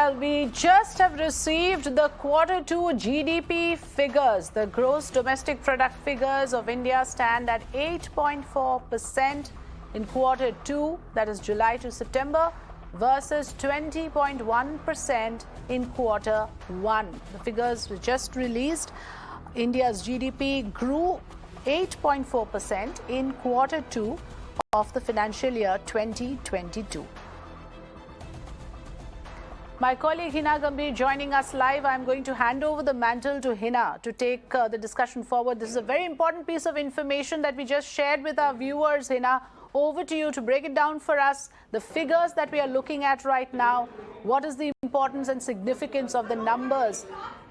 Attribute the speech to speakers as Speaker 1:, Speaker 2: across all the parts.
Speaker 1: Well, we just have received the Q2 GDP figures. The gross domestic product figures of India stand at 8.4% in Q2, that is July to September, versus 20.1% in Q1. The figures were just released. India's GDP grew 8.4% in Q2 of the financial year 2022. My colleague Hina Gambhir joining us live. I'm going to hand over the mantle to Hina to take the discussion forward. This is a very important piece of information that we just shared with our viewers. Hina, over to you to break it down for us. The figures that we are looking at right now, what is the importance and significance of the numbers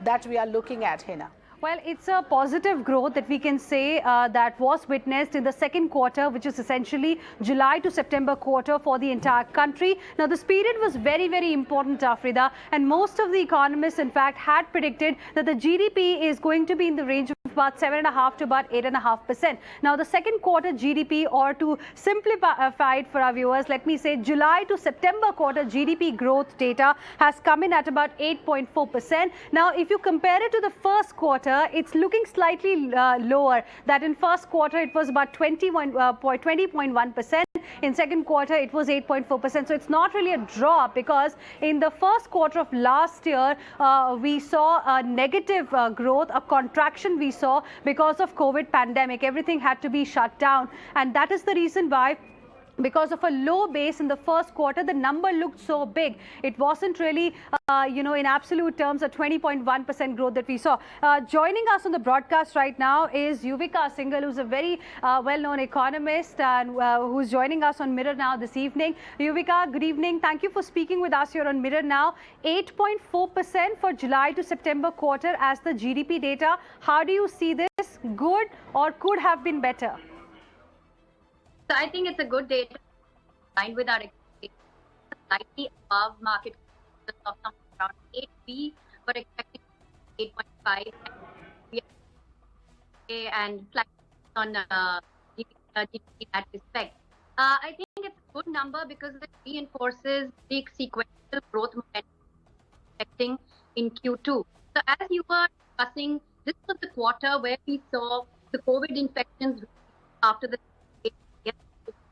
Speaker 1: that we are looking at, Hina?
Speaker 2: Well, it's a positive growth that we can say that was witnessed in the second quarter, which is essentially July to September quarter for the entire country. Now, this period was very, very important, Afrida, and most of the economists, in fact, had predicted that the GDP is going to be in the range of about 7.5% to about 8.5%. Now, the second quarter GDP, or to simplify it for our viewers, let me say July to September quarter GDP growth data has come in at about 8.4%. Now, if you compare it to the first quarter, it's looking slightly lower. That in first quarter it was about 20.1%. In second quarter it was 8.4%. So it's not really a drop, because in the first quarter of last year we saw a negative growth, a contraction we saw because of COVID pandemic. Everything had to be shut down, and that is the reason why, because of a low base in the first quarter, the number looked so big. It wasn't really, in absolute terms, a 20.1% growth that we saw. Joining us on the broadcast right now is Yuvika Singhal, who's a very well-known economist and who's joining us on Mirror Now this evening. Yuvika, good evening. Thank you for speaking with us here on Mirror Now. 8.4% for July to September quarter as the GDP data. How do you see this? Good or could have been better?
Speaker 3: So I think it's a good data, aligned with our expectations, slightly above market of something around 8. We were expecting 8.5, and flat on GDP in that respect. I think it's a good number because it reinforces the sequential growth momentum expecting in Q2. So as you were discussing, this was the quarter where we saw the COVID infections after the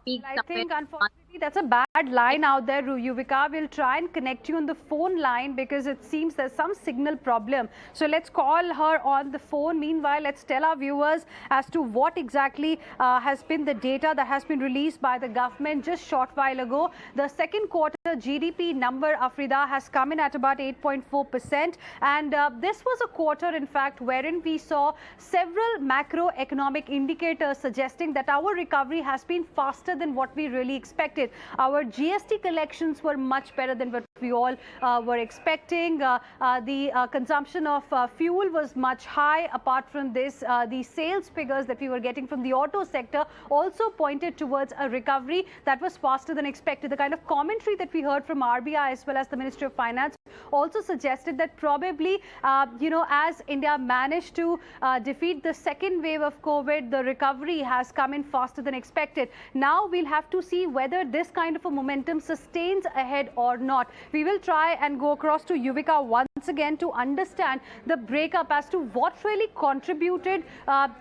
Speaker 2: I think, unfortunately, that's a bad line out there, Yuvika. We'll try and connect you on the phone line because it seems there's some signal problem. So let's call her on the phone. Meanwhile, let's tell our viewers as to what exactly has been the data that has been released by the government just short while ago. The second quarter GDP number, Afrida, has come in at about 8.4%. And this was a quarter, in fact, wherein we saw several macroeconomic indicators suggesting that our recovery has been faster than what we really expected. Our GST collections were much better than what we all were expecting. The consumption of fuel was much high. Apart from this, the sales figures that we were getting from the auto sector also pointed towards a recovery that was faster than expected. The kind of commentary that we heard from RBI as well as the Ministry of Finance also suggested that probably, as India managed to defeat the second wave of COVID, the recovery has come in faster than expected. Now we'll have to see whether this kind of a momentum sustains ahead or not. We will try and go across to Yuvika once again to understand the breakup as to what really contributed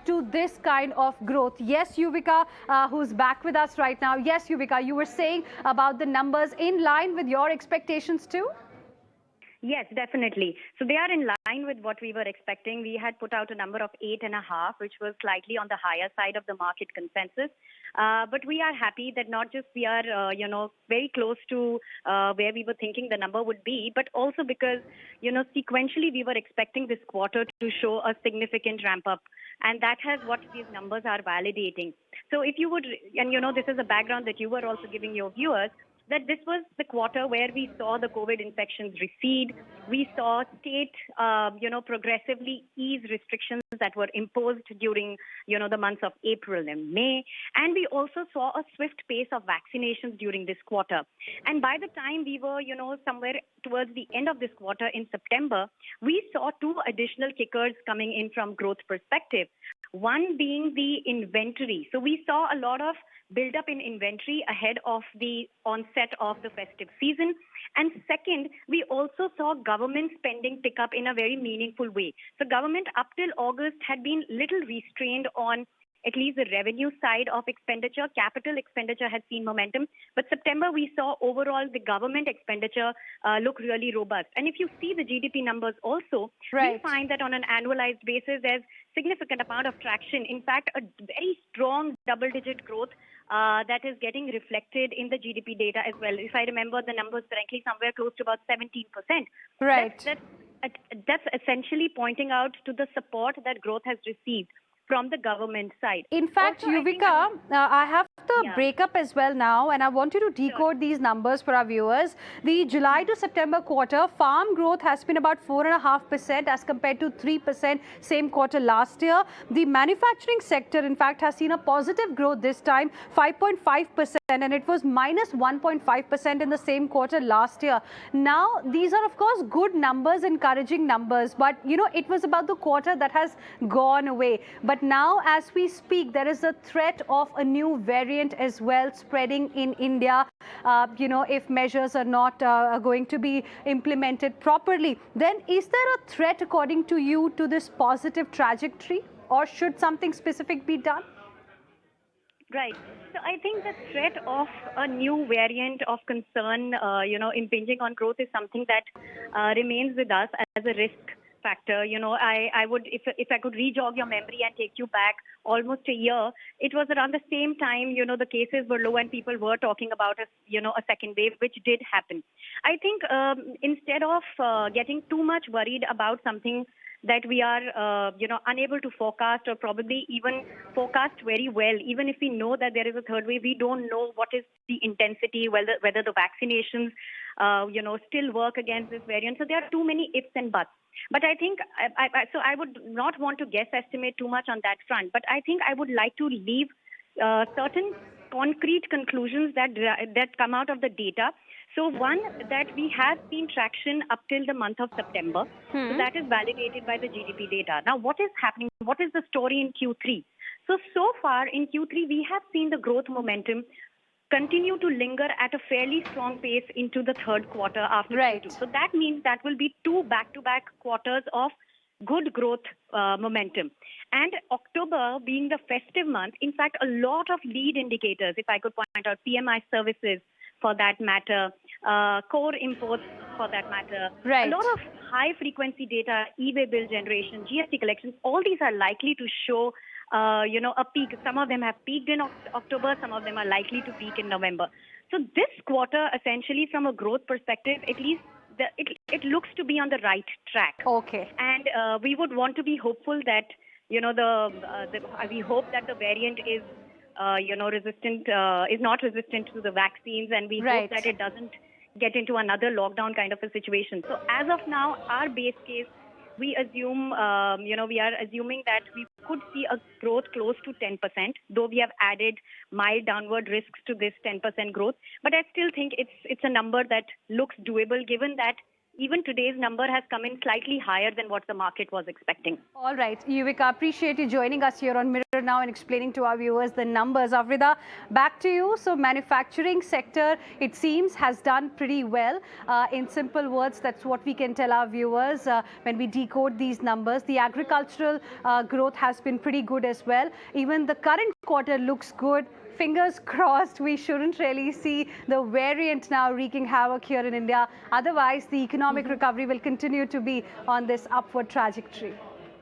Speaker 2: to this kind of growth. Yes, Yuvika, who's back with us right now. Yes, Yuvika, you were saying about the numbers in line with your expectations too?
Speaker 4: Yes, definitely. So they are in line with what we were expecting. We had put out a number of 8.5, which was slightly on the higher side of the market consensus. But we are happy that not just we are, very close to where we were thinking the number would be, but also because, sequentially we were expecting this quarter to show a significant ramp up. And that has what these numbers are validating. So if you would, and this is a background that you were also giving your viewers, that this was the quarter where we saw the COVID infections recede. We saw state, progressively ease restrictions that were imposed during, the months of April and May. And we also saw a swift pace of vaccinations during this quarter. And by the time we were, somewhere towards the end of this quarter in September, we saw two additional kickers coming in from growth perspective. One being the inventory. So we saw a lot of build-up in inventory ahead of the onset of the festive season. And second, we also saw government spending pick up in a very meaningful way. So government up till August had been little restrained on at least the revenue side of expenditure. Capital expenditure has seen momentum. But September, we saw overall the government expenditure look really robust. And if you see the GDP numbers also, we find that on an annualized basis, there's significant amount of traction. In fact, a very strong double-digit growth that is getting reflected in the GDP data as well. If I remember the numbers correctly, somewhere close to about 17%.
Speaker 2: Right.
Speaker 4: That's essentially pointing out to the support that growth has received from the government side.
Speaker 2: In fact,
Speaker 4: also,
Speaker 2: Yuvika, I have the breakup as well now, and I want you to decode these numbers for our viewers. The July to September quarter, farm growth has been about 4.5% as compared to 3% same quarter last year. The manufacturing sector, in fact, has seen a positive growth this time, 5.5%, and it was minus 1.5% in the same quarter last year. Now, these are, of course, good numbers, encouraging numbers, but, you know, it was about the quarter that has gone away. But now, as we speak, there is a threat of a new variant as well spreading in India. You know, if measures are not going to be implemented properly, then is there a threat, according to you, to this positive trajectory, or should something specific be done?
Speaker 4: Right. So I think the threat of a new variant of concern, you know, impinging on growth is something that remains with us as a risk factor. You know, I would, if I could re-jog your memory and take you back almost a year, it was around the same time, you know, the cases were low and people were talking about a second wave, which did happen. I think instead of getting too much worried about something that we are, unable to forecast, or probably even forecast very well, even if we know that there is a third wave, we don't know what is the intensity, whether the vaccinations, still work against this variant. So there are too many ifs and buts. But I think, I would not want to guess estimate too much on that front. But I think I would like to leave certain concrete conclusions that come out of the data. So one, that we have seen traction up till the month of September. So that is validated by the GDP data. Now, what is happening? What is the story in Q3? So far in Q3, we have seen the growth momentum continue to linger at a fairly strong pace into the third quarter after Q2. So that means that will be two back-to-back quarters of good growth momentum. And October being the festive month, in fact, a lot of lead indicators, if I could point out, PMI services for that matter, core imports for that matter, a lot of high-frequency data, eBay bill generation, GST collections, all these are likely to show a peak. Some of them have peaked in October. Some of them are likely to peak in November. So this quarter, essentially, from a growth perspective, at least it looks to be on the right track.
Speaker 2: Okay.
Speaker 4: And we would want to be hopeful that, we hope that the variant is, is not resistant to the vaccines, and we hope that it doesn't get into another lockdown kind of a situation. So as of now, our base case, we assume, we are assuming that we could see a growth close to 10%, though we have added mild downward risks to this 10% growth. But I still think it's a number that looks doable, given that even today's number has come in slightly higher than what the market was expecting.
Speaker 2: All right, Yuvika, appreciate you joining us here on Mirror Now and explaining to our viewers the numbers. Afrida, back to you. So manufacturing sector, it seems, has done pretty well. In simple words, that's what we can tell our viewers when we decode these numbers. The agricultural growth has been pretty good as well. Even the current quarter looks good. Fingers crossed, we shouldn't really see the variant now wreaking havoc here in India. Otherwise, the economic recovery will continue to be on this upward trajectory.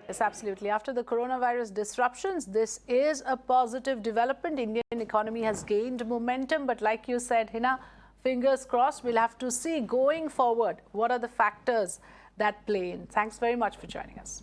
Speaker 1: Yes, absolutely. After the coronavirus disruptions, this is a positive development. Indian economy has gained momentum. But like you said, Hina, fingers crossed, we'll have to see going forward what are the factors that play in. Thanks very much for joining us.